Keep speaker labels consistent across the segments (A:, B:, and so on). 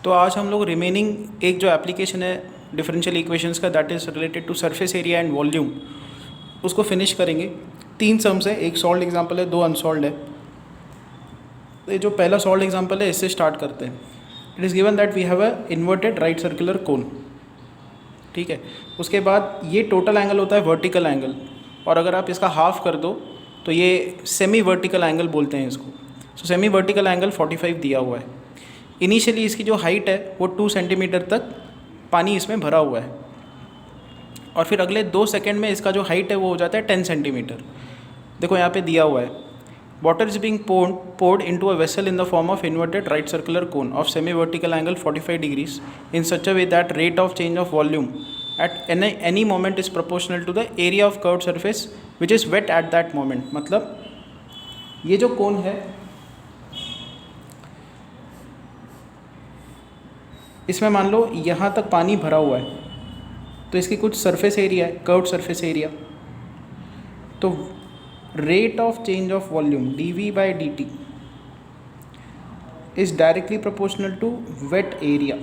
A: तो आज हम लोग रिमेनिंग एक जो एप्लीकेशन है डिफरेंशियल इक्वेशंस का, that is related to surface area and volume, उसको फिनिश करेंगे। 3 सम्स है, एक सॉल्व एग्जांपल है, 2 अनसॉल्व है। तो ये जो पहला सॉल्व एग्जांपल है इससे स्टार्ट करते हैं। It is given that we have a inverted right circular cone, ठीक है। उसके बाद ये टोटल एंगल होता है वर्टिकल एंगल, और अगर आप इसका हाफ कर दो तो ये सेमी वर्टिकल एंगल बोलते हैं इसको। सो सेमी वर्टिकल एंगल 45 दिया हुआ है। इनिशियली इसकी जो हाइट है वो 2 सेंटीमीटर तक पानी इसमें भरा हुआ है, और फिर अगले 2 सेकेंड में इसका जो हाइट है वो हो जाता है 10 सेंटीमीटर। देखो यहाँ पे दिया हुआ है, water is being poured into a vessel in the form of inverted right circular cone of semi vertical angle 45 degrees in such a way that rate of change of volume at any moment is proportional to the area of curved surface which is wet at that moment। मतलब ये जो कोन है इसमें मान लो यहाँ तक पानी भरा हुआ है, तो इसकी कुछ सरफेस एरिया है, कर्व्ड सरफेस एरिया। तो rate of change of volume dV/dt is directly proportional to wet area.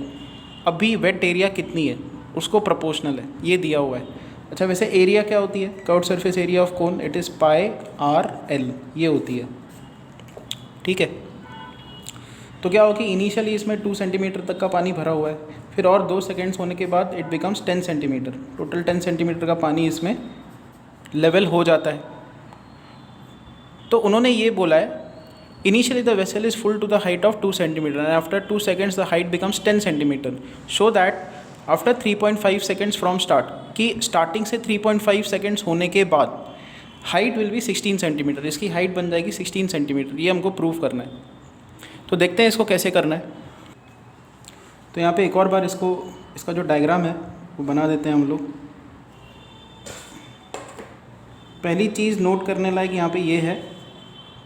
A: अभी वेट एरिया कितनी है उसको प्रोपोर्शनल है, ये दिया हुआ है। अच्छा, वैसे एरिया क्या होती है? Curved surface area of cone, it is πr/l, ये होती है, ठीक है। तो क्या होगा कि इनिशियली इसमें 2 सेंटीमीटर तक का पानी भरा हुआ है, फिर और 2 सेकेंड्स होने के बाद it becomes 10 centimetre, total 10 centimetre का पानी इसमें लेवल हो जाता है। तो उन्होंने ये बोला है initially the vessel is full to the height of 2 centimeter and after 2 seconds the height becomes 10 centimeter, show that after 3.5 seconds from start, कि स्टार्टिंग से 3.5 सेकेंड्स होने के बाद हाइट विल बी 16 सेंटीमीटर, इसकी हाइट बन जाएगी 16 सेंटीमीटर। ये हमको प्रूव करना है। तो देखते हैं इसको कैसे करना है। तो यहाँ पे एक और बार इसका जो डायग्राम है वो बना देते हैं हम लोग। पहली चीज़ नोट करने लायक यहाँ पे ये है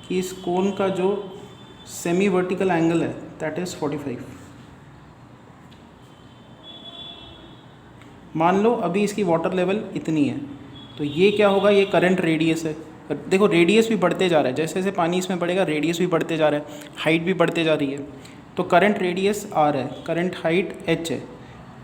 A: कि इस कोन का जो सेमी वर्टिकल एंगल है दैट इज़ 45। मान लो अभी इसकी वाटर लेवल इतनी है, तो ये क्या होगा, ये करंट रेडियस है। देखो रेडियस भी बढ़ते जा रहा है, जैसे जैसे पानी इसमें बढ़ेगा रेडियस भी बढ़ते जा रहा है, हाइट भी बढ़ते जा रही है। तो करंट रेडियस r है, करंट हाइट h है।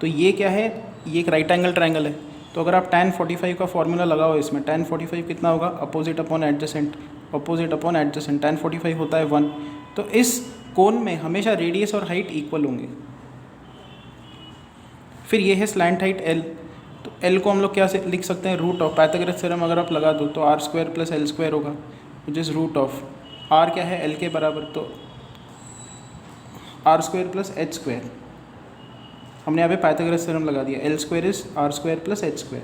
A: तो ये क्या है, ये एक राइट एंगल ट्रायंगल है। तो अगर आप tan 45 का फॉर्मूला लगाओ इसमें, tan 45 कितना होगा, opposite upon adjacent, opposite upon adjacent, tan 45 होता है 1। तो इस कोन में हमेशा रेडियस और हाइट इक्वल होंगे। फिर ये है स्लैंट हाइट l, तो l को हम लोग क्या से लिख सकते हैं, रूट ऑफ पाइथागोरस थ्योरम अगर आप लगा दो तो r² + l² होगा, which is root of r क्या है, l के बराबर, तो r² + h²। हमने यहाँ पे पाइथागोरस थ्योरम लगा दिया, l² इज़ r² + h²,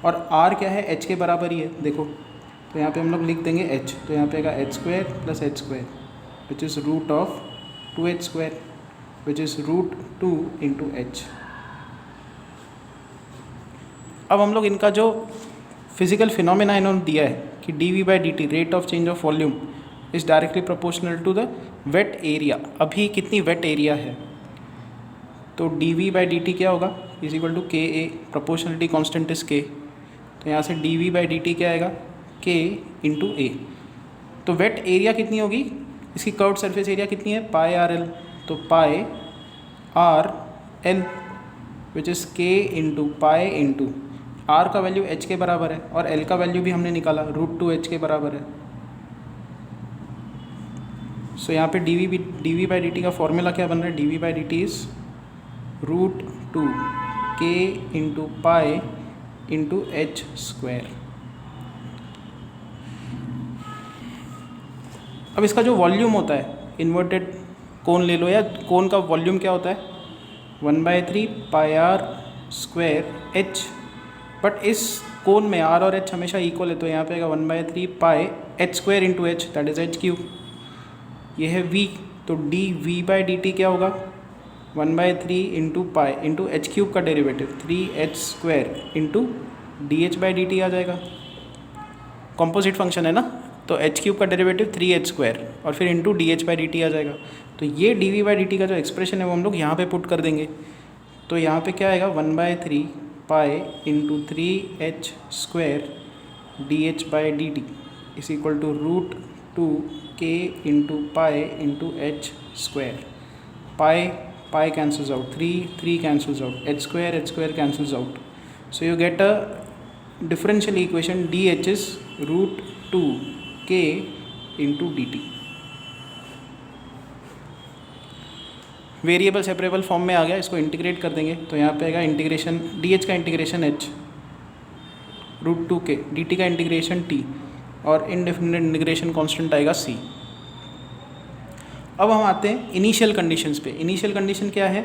A: और r क्या है, h के बराबर ही है। देखो तो यहाँ पे हम लोग लिख देंगे h, तो यहाँ पे आएगा h² + h², which is root of 2h², which is √2 × h। अब हम लोग इनका जो फिजिकल फिनोमेना इन्होंने दिया है कि dV/dt rate of change of volume is directly proportional to the wet area. अभी कितनी वेट एरिया है, तो dV/dt क्या होगा, is equal to KA, proportionality constant is K। तो यहाँ से dV/dt क्या आएगा, K × A। तो वेट एरिया कितनी होगी, इसकी कर्व्ड सरफेस एरिया कितनी है, πr/l, तो πr/l which is K × π × r का वैल्यू h के बराबर है, और l का वैल्यू भी हमने निकाला, √2h के बराबर है। सो यहाँ पे dV/dt का फॉर्मूला क्या बन रहा है, dV/dt इज़ √2 K × π × h²। अब इसका जो वॉल्यूम होता है, इन्वर्टेड कोन ले लो, या कोन का वॉल्यूम क्या होता है, 1/3 πr² h। बट इस कोन में r और h हमेशा इक्वल है, तो यहाँ पे आएगा 1/3 π h² × h, that is h³। ये है v, तो dV/dt क्या होगा, 1/3 × π × h³ का डेरिवेटिव 3h² × dH/dt आ जाएगा। कॉम्पोजिट फंक्शन है ना, तो h³ का डेरिवेटिव 3h² और फिर इंटू dH/dt आ जाएगा। तो ये dV/dt का जो एक्सप्रेशन है वो हम लोग यहाँ पे पुट कर देंगे। तो यहाँ पे क्या आएगा, 1/3 π × 3h² dH/dt is equal to √2 K × π × h²। Pi pi cancels out, 3 cancels out, h square cancels out. So you get a differential equation dh is root 2 k into dt. Variable separable form में आ गया, इसको integrate कर देंगे तो यहाँ पे आएगा integration dh का इंटीग्रेशन h रूट 2 के, dt का इंटीग्रेशन t और इनडेफिनिट इंटीग्रेशन कांस्टेंट आएगा c. अब हम आते हैं इनिशियल कंडीशंस पे. इनिशियल कंडीशन क्या है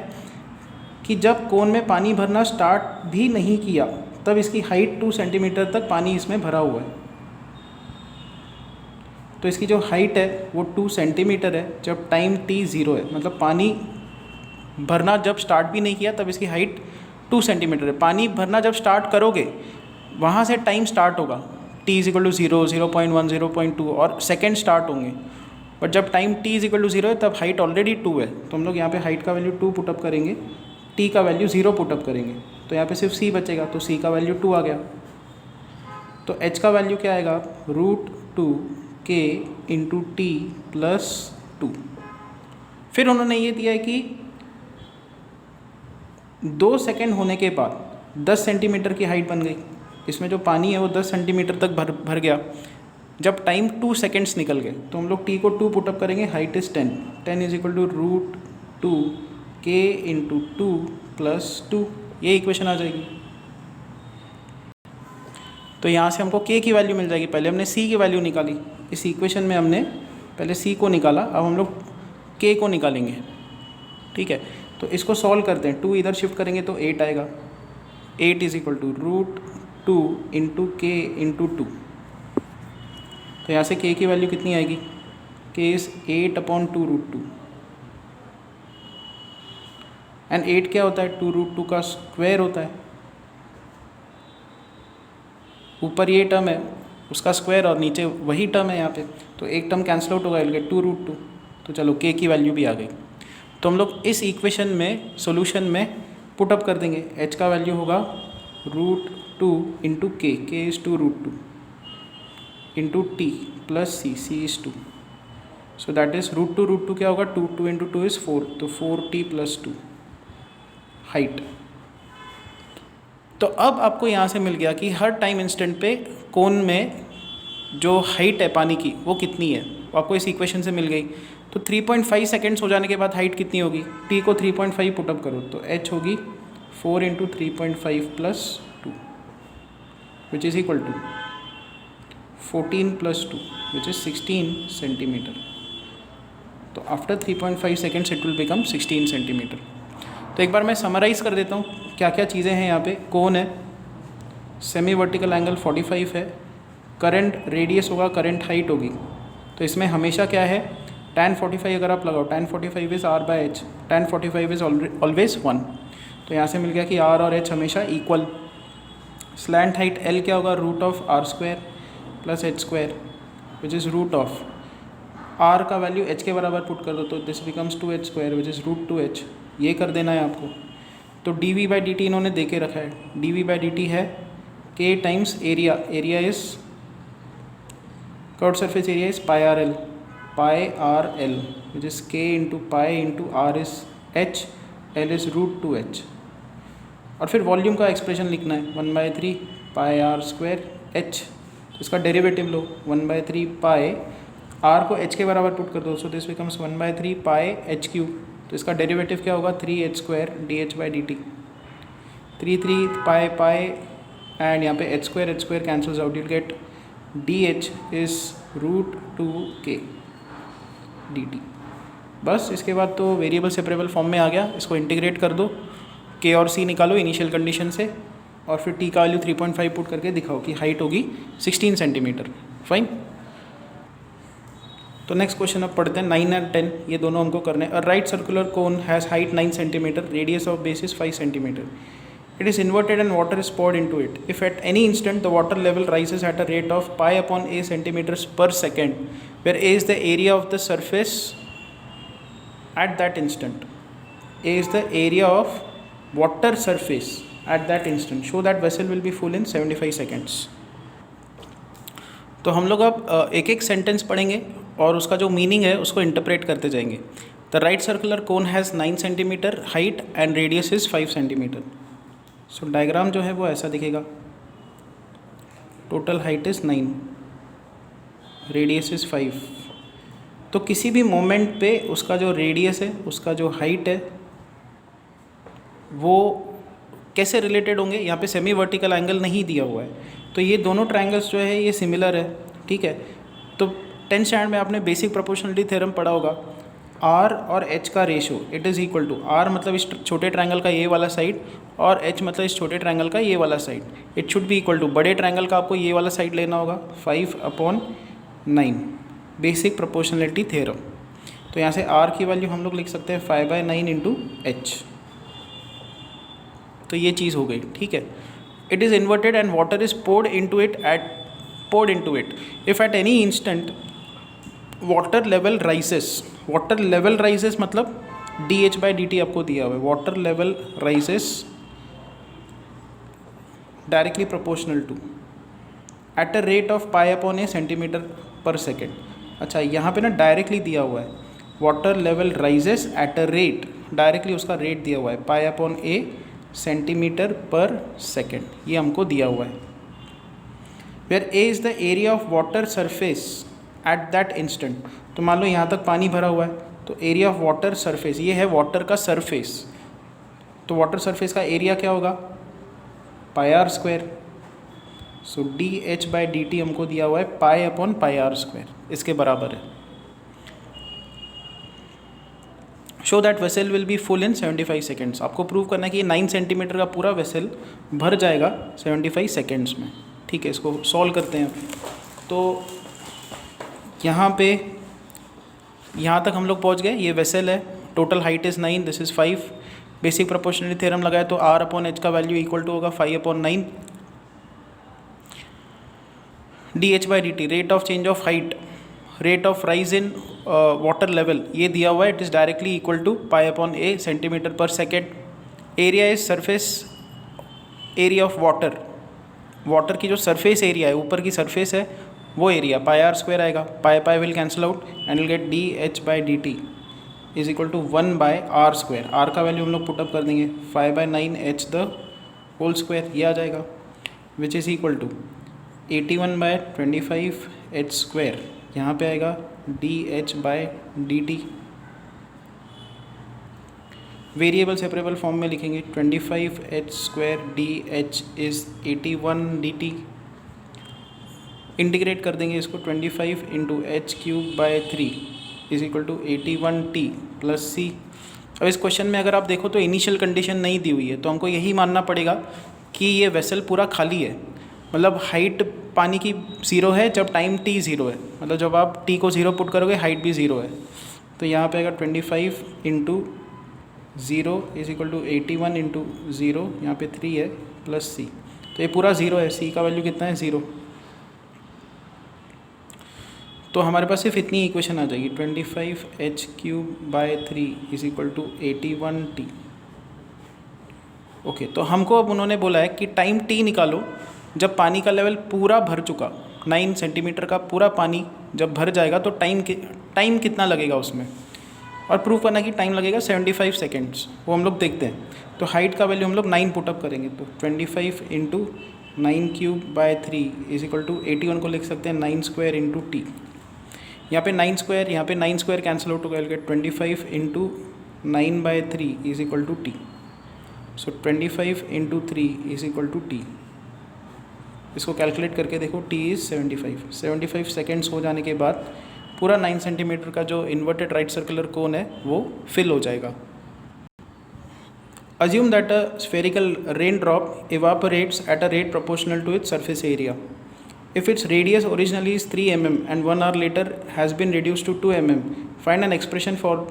A: कि जब कोन में पानी भरना स्टार्ट भी नहीं किया तब इसकी हाइट 2 सेंटीमीटर तक पानी इसमें भरा हुआ है. तो इसकी जो हाइट है वो 2 सेंटीमीटर है जब टाइम t 0 है, मतलब पानी भरना जब स्टार्ट भी नहीं किया तब इसकी हाइट 2 सेंटीमीटर है. पानी भरना जब स्टार्ट करोगे वहाँ से टाइम स्टार्ट होगा, t = 0, 0.1, 0.2 और सेकेंड स्टार्ट होंगे. बट जब टाइम t = 0 है तब हाइट ऑलरेडी 2 है, तो हम लोग यहाँ पे हाइट का वैल्यू 2 पुटअप करेंगे, t का वैल्यू 0 पुटअप करेंगे, तो यहाँ पे सिर्फ c बचेगा, तो c का वैल्यू 2 आ गया. तो h का वैल्यू क्या आएगा, root 2 k into t plus 2. फिर उन्होंने ये दिया है कि 2 सेकेंड होने के बाद 10 सेंटीमीटर की हाइट बन गई. इसमें जो पानी है वो 10 सेंटीमीटर तक भर गया जब टाइम 2 सेकेंड्स निकल गए. तो हम लोग t को 2 पुटअप करेंगे, height is 10, 10 = root 2 k into 2 plus 2. ये इक्वेशन आ जाएगी. तो यहाँ से हमको k की वैल्यू मिल जाएगी. पहले हमने c की वैल्यू निकाली, इस इक्वेशन में हमने पहले c को निकाला, अब हम लोग k को निकालेंगे. ठीक है, तो इसको सॉल्व करते हैं. 2 इधर शिफ्ट करेंगे तो 8 आएगा. 8 = रूट 2 इंटू k इंटू 2. तो यहाँ से k की वैल्यू कितनी आएगी, k इज़ 8/2 रूट 2. एंड 8 क्या होता है, 2 रूट 2 का स्क्वायर होता है. ऊपर ये टर्म है उसका स्क्वायर और नीचे वही टर्म है यहाँ पे, तो एक टर्म कैंसिल आउट होगा, 2 रूट 2. तो चलो k की वैल्यू भी आ गई. तो हम लोग इस इक्वेशन में सोल्यूशन में पुटअप कर देंगे. h का वैल्यू होगा root 2 into k, k is 2 root 2 into t plus c, c is 2. So that is root 2 क्या होगा, 2 इंटू 2 इज़ 4, तो 4t प्लस 2 हाइट. तो अब आपको यहाँ से मिल गया कि हर टाइम इंस्टेंट पे कोन में जो हाइट है पानी की वो कितनी है, वो आपको इस इक्वेशन से मिल गई. तो 3.5 सेकेंड्स हो जाने के बाद हाइट कितनी होगी, t को 3.5 पुटअप करो तो h होगी 4 into 3.5 plus 2 which is equal to 14 plus 2 which is 16 centimetre. तो after 3.5 seconds it will become 16 centimetre. तो एक बार मैं समराइज़ कर देता हूँ क्या क्या चीज़ें हैं यहाँ पे. कोन है, सेमी वर्टिकल एंगल 45 है, करंट रेडियस होगा, करंट हाइट होगी. तो इसमें हमेशा क्या है, tan 45 अगर आप लगाओ, tan 45 is r/h, tan 45 is always 1. तो यहाँ से मिल गया कि r और h हमेशा इक्वल. स्लैंट हाइट l क्या होगा, root of r² plus h² which is root of r का वैल्यू h के बराबर पुट कर दो तो this becomes 2h² which is root 2h. ये कर देना है आपको. तो dv/dt इन्होंने दे के रखा है. dv/dt है k times area, area is curved surface area is pi r l which is k into pi into r is h, l is root 2h. और फिर वॉल्यूम का एक्सप्रेशन लिखना है 1/3 पाई आर स्क्वायर h. इसका derivative लो 1/3 pi, r को h के बराबर पुट कर दो, so this becomes 1/3 pi h³. तो इसका डेरिवेटिव क्या होगा, 3h² dh/dt. 3 पाई एंड यहाँ पे h² cancels out, you'll get dh is root 2k dt. बस इसके बाद तो वेरिएबल सेपरेबल फॉर्म में आ गया. इसको इंटीग्रेट कर दो, k और c निकालो इनिशियल कंडीशन से और फिर t का वैल्यू 3.5 पुट करके दिखाओ कि हाइट होगी 16 सेंटीमीटर. फाइन. तो नेक्स्ट क्वेश्चन अब पढ़ते हैं. 9 और 10 ये दोनों हमको करने हैं. A right circular cone has height 9 centimetre, radius of base is 5 centimetre. It is inverted and water is poured into it. If at any instant the water level rises at a rate of pi/a centimeters per second, where a is the area of the surface at that instant, a is the area of water surface at that instant, show that vessel will be full in 75 seconds. तो हम लोग अब एक एक sentence पढ़ेंगे और उसका जो मीनिंग है उसको इंटरप्रेट करते जाएंगे. The right circular cone has 9 centimetre height and radius is 5 centimetre. So diagram जो है वो ऐसा दिखेगा, total height is 9, radius is 5। तो किसी भी मोमेंट पे उसका जो रेडियस है, उसका जो हाइट है, वो कैसे रिलेटेड होंगे, यहाँ पे सेमी वर्टिकल एंगल नहीं दिया हुआ है, तो ये दोनों ट्रायंगल्स जो है ये सिमिलर है, ठीक है। तो 10th स्टैंडर्ड में आपने बेसिक प्रोपोर्शनलिटी थ्योरम पढ़ा होगा, आर और एच का ratio it is equal to, r मतलब इस छोटे ट्रायंगल का ये वाला साइड और एच मतलब इस छोटे ट्रायंगल का ये वाला side, it should be equal to, बड़े ट्रायंगल का आपको ये वाला साइड लेना होगा 5/9, बेसिक प्रोपोर्शनलिटी थ्योरम। तो यहाँ से आर की वैल्यू हम लोग लिख सकते हैं 5/9 इंटू एच। तो ये चीज़ हो गई, ठीक है। It is inverted and water is poured into it if at any instant water level rises मतलब dH/dt आपको दिया हुआ है, water level rises directly proportional to at a rate of π/a centimetre पर सेकेंड। अच्छा, यहाँ पे ना डायरेक्टली दिया हुआ है, water level rises at a rate, directly उसका रेट दिया हुआ है π/a सेंटीमीटर पर सेकेंड, ये हमको दिया हुआ है। Where A is the area of water surface at that instant. तो मान लो यहाँ तक पानी भरा हुआ है, तो एरिया ऑफ वाटर सरफेस, ये है वाटर का सरफेस, तो वाटर सरफेस का एरिया क्या होगा, πr²। सो dH/dt हमको दिया हुआ है π/πr², इसके बराबर है। Show that vessel will be full in 75 seconds. आपको प्रूव करना है कि 9 सेंटीमीटर का पूरा वेसल भर जाएगा 75 सेकेंड्स में, ठीक है। इसको सॉल्व करते हैं। तो यहाँ पे यहाँ तक हम लोग पहुँच गए, ये वेसल है, total height is 9, this is 5। Basic proportionality theorem लगाए तो R/H का वैल्यू इक्वल टू होगा 5/9। dH/dt, rate of change of height, rate of rise in water level, ये दिया हुआ है, it is directly equal to π/a centimetre पर second. Area is surface area of water की जो सरफेस एरिया है, ऊपर की सरफेस है, वो एरिया πr² आएगा, pi will cancel out and will get dH/dt is equal to 1/r²। R का वैल्यू हम लोग पुटअप कर देंगे 5/9h द होल स्क्वायर, ये आ जाएगा, विच इज़ इक्वल टू 81/25h², यहाँ पे आएगा dH/dt। वेरिएबल सेपरेबल फॉर्म में लिखेंगे, 25h² dH is 81 dt। Integrate कर देंगे इसको, 25 × h³/3 is equal to 81t plus c। अब इस क्वेश्चन में अगर आप देखो तो इनिशियल कंडीशन नहीं दी हुई है, तो हमको यही मानना पड़ेगा कि ये वेसल पूरा खाली है, मतलब हाइट पानी की 0 है जब टाइम t 0 है, मतलब जब आप t को 0 पुट करोगे हाइट भी 0 है। तो यहाँ पे आएगा 25 × 0 इज इक्वल टू 81 × 0, यहाँ पे 3 है प्लस c, तो ये पूरा 0 है, c का वैल्यू कितना है 0। तो हमारे पास सिर्फ इतनी इक्वेशन आ जाएगी, 25h³/3 is equal to 81t। Okay, तो हमको अब उन्होंने बोला है कि टाइम t निकालो जब पानी का लेवल पूरा भर चुका, 9 सेंटीमीटर का पूरा पानी जब भर जाएगा तो टाइम कितना लगेगा उसमें, और प्रूव करना कि टाइम लगेगा 75 सेकेंड्स, वो हम लोग देखते हैं। तो हाइट का वैल्यू हम लोग 9 पुटअप करेंगे, तो 25 × 9³/3 इज इक्वल टू 81 को लिख सकते हैं 9² × t। यहाँ पे 9², यहाँ पे 9² कैंसिल आउट होगा, 25 × 9/3 is equal to t। So 25 × 3 is equal to t। इसको कैलकुलेट करके देखो, t इज़ 75 सेकेंड्स हो जाने के बाद पूरा 9 सेंटीमीटर का जो इन्वर्टेड राइट सर्कुलर कोन है वो फिल हो जाएगा। Assume that a spherical raindrop evaporates at a rate proportional to its surface area. If its radius originally is 3 mm and 1 hour later has been reduced to 2 mm, find an expression for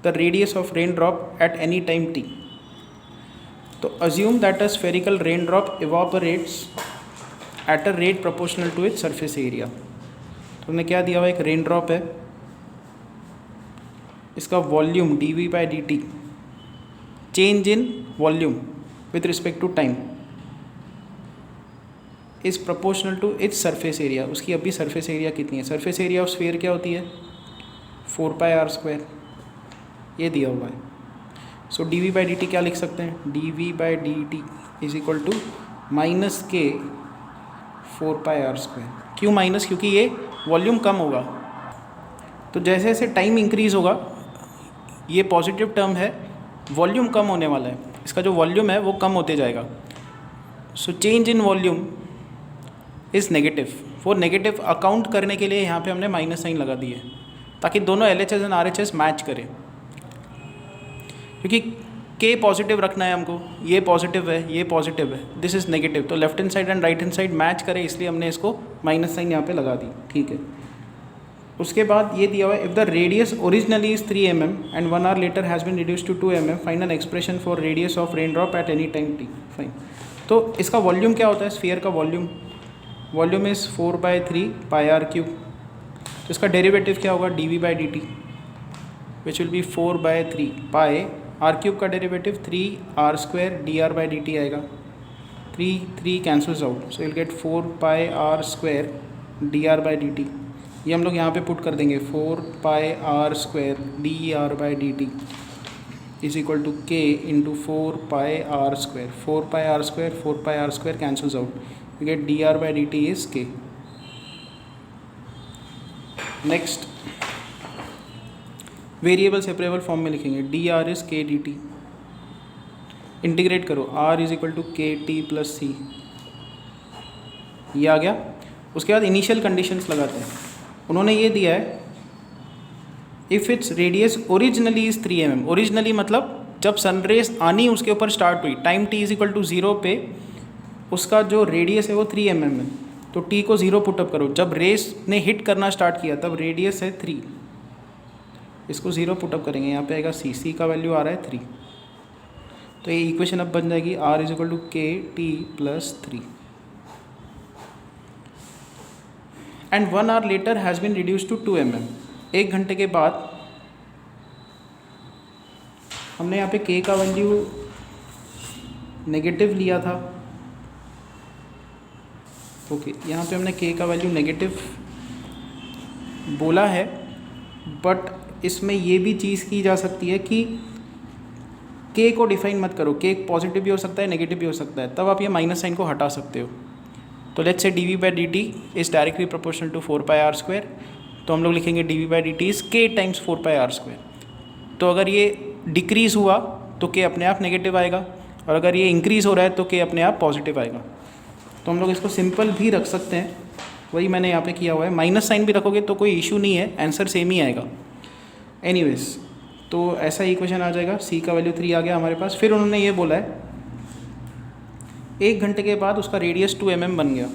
A: the radius of raindrop at any time t. तो assume that a spherical raindrop evaporates at a rate proportional to its surface area. तो हमने क्या दिया हुआ, एक raindrop है, इसका volume dV/dt, change in volume with respect to time is proportional to its surface area. उसकी अभी सरफेस एरिया कितनी है, सरफेस एरिया ऑफ स्फीयर क्या होती है 4πr²। ये दिया हुआ है। So d v by d t क्या लिख सकते हैं, d v by d t is equal to minus k 4πr²। क्यों माइनस, क्योंकि ये वॉल्यूम कम होगा। तो जैसे जैसे टाइम इंक्रीज़ होगा, ये पॉजिटिव टर्म है, वॉल्यूम कम होने वाला है, इसका जो वॉल्यूम है वो कम होते जाएगा। So change in volume is negative. वो नेगेटिव अकाउंट करने के लिए यहाँ पे हमने माइनस साइन लगा दिए ताकि दोनों LHS एंड RHS मैच करें, क्योंकि K पॉजिटिव रखना है हमको, ये पॉजिटिव है, ये पॉजिटिव है, दिस इज़ नेगेटिव, तो left hand side and right hand side match करे, इसलिए हमने इसको माइनस साइन यहाँ पे लगा दी। ठीक है, उसके बाद ये दिया हुआ है, if the radius originally is 3 mm and 1 hour later has been reduce to 2 mm, find an expression for radius of rain drop at any time t। Fine, तो इसका वॉल्यूम क्या होता है, स्फीयर का वॉल्यूम इज़ 4/3πr³। तो इसका derivative क्या होगा, d v by d t which will be 4/3πr³ का डेरिवेटिव 3r² dr/dt आएगा। 3 cancels out, so will get 4πr² dr/dt। ये हम लोग यहाँ पे पुट कर देंगे, 4πr² dr/dt is equal to k into 4πr²। 4πr² cancels out, we get dr/dt is k। Next variable separable form में लिखेंगे, dr is k dt। Integrate करो, r is equal to k t plus c, ये आ गया। उसके बाद initial conditions लगाते हैं। उन्होंने ये दिया है, if its radius originally is 3 mm। Originally मतलब जब सनरेज आनी उसके ऊपर स्टार्ट हुई, time t is equal to 0 पे उसका जो रेडियस है वो 3 mm है, तो t को 0 पुटअप करो। जब रेस ने हिट करना स्टार्ट किया तब रेडियस है 3, इसको 0 पुटअप करेंगे, यहाँ पे आएगा c का वैल्यू आ रहा है 3। तो ये इक्वेशन अब बन जाएगी r is equal to k t plus 3 and 1 hour later has been reduce to 2 mm। 1 घंटे के बाद हमने यहाँ पे k का वैल्यू नेगेटिव लिया था। ओके, यहाँ पे हमने k का वैल्यू नेगेटिव बोला है, बट इसमें ये भी चीज़ की जा सकती है कि k को डिफाइन मत करो, k पॉजिटिव भी हो सकता है, नेगेटिव भी हो सकता है, तब आप ये माइनस साइन को हटा सकते हो। तो let's say d v by d t is directly proportional to 4πr², तो हम लोग लिखेंगे d v by d t is k times 4πr²। तो अगर ये डिक्रीज़ हुआ तो k अपने आप नेगेटिव आएगा, और अगर ये इंक्रीज़ हो रहा है तो k अपने आप पॉजिटिव आएगा। तो हम लोग इसको सिंपल भी रख सकते हैं, वही मैंने यहाँ पे किया हुआ है। माइनस साइन भी रखोगे तो कोई इशू नहीं है, आंसर सेम ही आएगा। एनीवेज, तो ऐसा इक्वेशन आ जाएगा, c का वैल्यू 3 आ गया हमारे पास। फिर उन्होंने ये बोला है 1 घंटे के बाद उसका रेडियस 2 mm बन गया,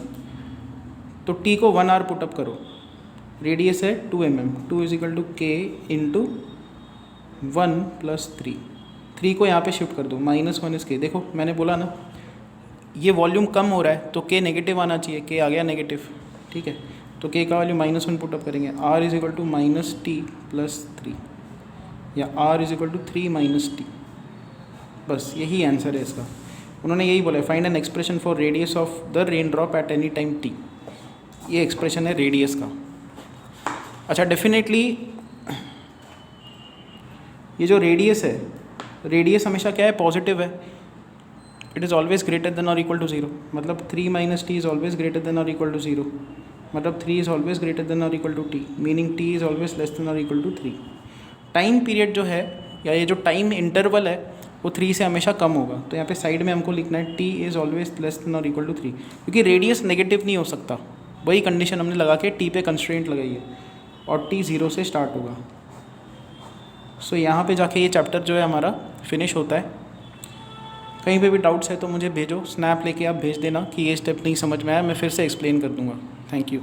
A: तो t को 1 hour पुटअप करो, रेडियस है 2 mm, 2 इज इक्वल टू के इंटू 1 प्लस 3 को यहाँ पे शिफ्ट कर दो, -1 इज के। देखो मैंने बोला ना, ये वॉल्यूम कम हो रहा है तो k नेगेटिव आना चाहिए, k आ गया नेगेटिव। ठीक है, तो k का वैल्यू -1 पुटअप करेंगे, r is equal to -t plus 3 या r is equal to 3 - t। बस यही आंसर है इसका। उन्होंने यही बोला है, find an expression for radius of the rain drop at any time t। ये एक्सप्रेशन है रेडियस का। अच्छा, डेफिनेटली ये जो रेडियस है, रेडियस हमेशा क्या है, पॉजिटिव है। It is always greater than और इक्वल टू 0, मतलब 3 - t is always greater than और इक्वल टू 0, मतलब 3 इज़ ऑलवेज ग्रेटर देन और equal to t, meaning t is always less than और इक्वल टू 3। टाइम पीरियड जो है, या ये जो टाइम इंटरवल है, वो 3 से हमेशा कम होगा। तो यहाँ पे साइड में हमको लिखना है t is always less than और इक्वल टू 3, क्योंकि रेडियस नेगेटिव नहीं हो सकता। वही कंडीशन हमने लगा के t पे कंस्ट्रेंट लगाई है, और t 0 से स्टार्ट होगा। सो यहाँ पे जाके ये चैप्टर जो है हमारा फिनिश होता है। कहीं पे भी डाउट्स है तो मुझे भेजो, स्नैप लेके आप भेज देना कि ये स्टेप नहीं समझ में आया, मैं फिर से एक्सप्लेन कर दूँगा। Thank you.